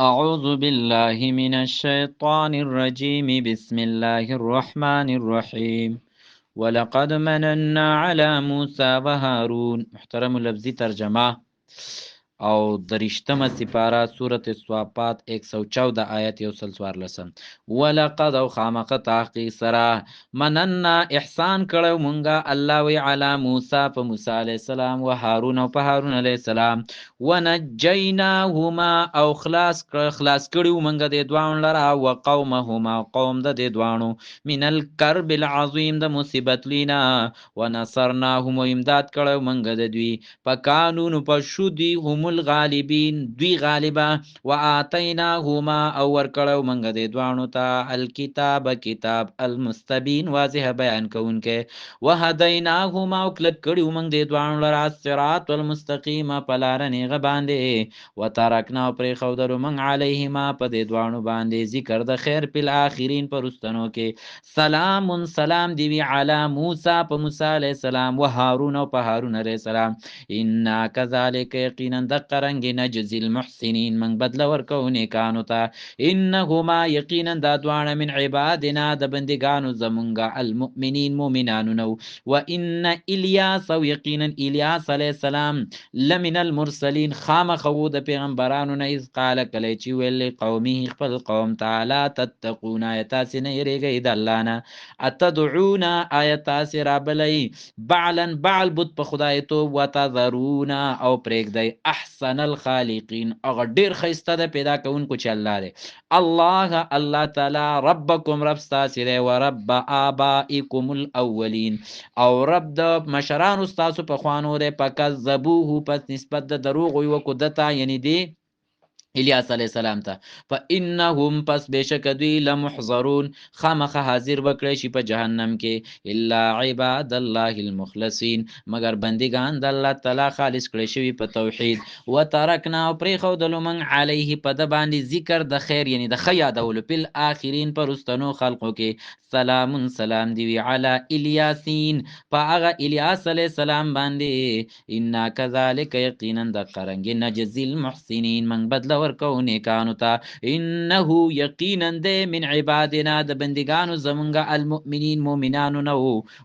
أعوذ بالله من الشيطان الرجيم بسم الله الرحمن الرحيم ولقد مننا على موسى وهارون. محترم لفظی ترجمه او درشتمه سپاره سورة الصافات 114 آیت 114. ولقد او خامق تحقیق سره مننا احسان کړو مونږه الله وی علی موسی په موسی علیہ السلام و هارون او په هارون علیہ السلام ونجیناهما او خلاص کړو مونږه د دوانو لرا او قومهما قوم د دوانو من الكرب العظیم د مصیبت لینا ونصرناهم و امداد کړو مونږه د دوی پکانون پشودی هم الغالبین دوی غالبا و آتیناهما او ورکړو منګه د دوانو ته الکتاب کتاب المستبین واضح بیان کوونکې و هدیناهما او کلک کړو منګه د دوانو لرا صراط المستقیم پلارنې غ باندې و ترکنا پر خودرو منګ علیهما په د دوانو باندې ذکر د خیر په اخرین پرستنو کې سلام سلام دی علی موسی په موسی علیہ السلام و هارون او په هارون علیہ السلام انا كذلك یقینا دقرنگ نجزی المحسنین من بدل ورکو نیکانو تا انهما یقینا دا دوان من عبادنا د بندگانو زمونگا المؤمنین مومنانو نو و ان الیاس و یقینا الیاس علیہ السلام لمن المرسلین خام خو د پیغمبرانو نه اذ قال کلی چی ویل قومه خپل قوم تعالی تتقون ایتاس نه یریږي د الله نه اتدعون ایتاس رابلی بعلن بعل بت په خدای تو وتذرون او پرېږدی احسن الخالقین هغه ډیر ښایسته د پیدا کوونکو چې الله دی الله تعالی ربکم رب ستاسې دی و رب آبائکم الاولین او رب د مشرانو ستاسو پخوانو دی فکذبوه پس نسبت د دروغ وکړو دته یعنی دی الیاس علیہ السلام ته فانهم پس بشک دوی لمحضرون خامخ حاضر وکړي شي په جهنم کې الا عباد الله المخلصین مگر بندگان د الله تعالی خالص کړي شوی په توحید وترکنا او پرې خو دلو من علیه په د باندې ذکر د خیر یعنی د خیا دول په اخرین پر واستنو خلقو کې سلام سلام دی علی الیاسین په هغه الیاس علیہ السلام باندې ان کذالک یقینا د قرنګ نجزی المحسنین من بدل ورکو نیکانو تا انه یقینا ده من عبادنا د بندگانو زمونگا المؤمنین مومنانو نو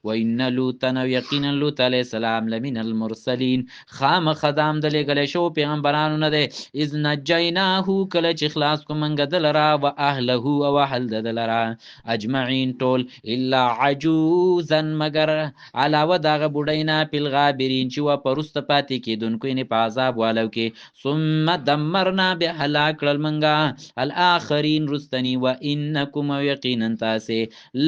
و ان لوطن یقینا لوط علیہ السلام لمن المرسلین خام خدام د لګل شو پیغمبرانو نه ده اذ نجیناه کله چې خلاص کو منګ دلرا و اهله او اهل دلرا اجمعین ټول الا عجوزا مگر علاوه دغه بډینا پیل غابرین چې و پرست پاتې کیدونکو نه په عذاب والو کې ثم دمرنا به هلاک کړل منګه الاخرین رستنی و انکم یقینا تاسه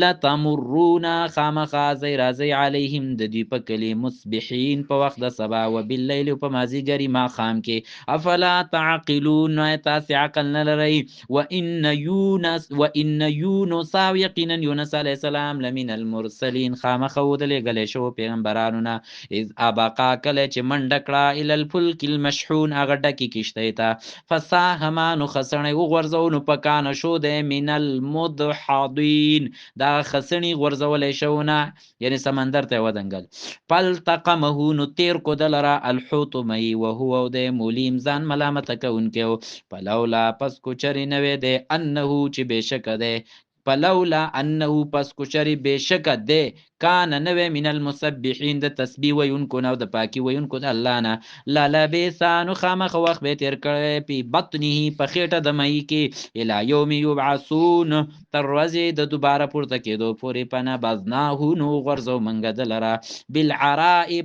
لتمرون خامخا زی رازی علیهم د دوی په کلی مصبحین په وخت د سبا و باللیل په مازیګری ما خام کې افلا تعقلون تاسه عقل نه لري و ان یونس یقینا یونس علیہ السلام لمن المرسلین خامخا ودل غلې شو پیغمبرانو نه اذ ابقا کله چې منډکړه ال الفلک المشحون هغه ډکی کشته تا فساهما نو خسنی وغورځو نو پکانه شو د من المدحضین دا خسنی غورځولې شونه یعنی سمندر ته ودنګل فالتقمه نو تیر کو دلرا الحوت مئی وهو د مولیم ځان ملامت کوونکو فلولا پس کو چری نوې ده انه چې بشک ده فلولا انه پس کو چری بشک ده کان نوې من المسبحین د تسبیح وینکو نو د پاکی وینکو د الله نه لا بیسانو خامخ وخت به تیر کړي په بطنه په خېټه د مئی کې الی یوم یبعثون تر ورځې د دوباره پورته کېدو پورې پنه بزناه نو غرزو منګه دلرا بالعراء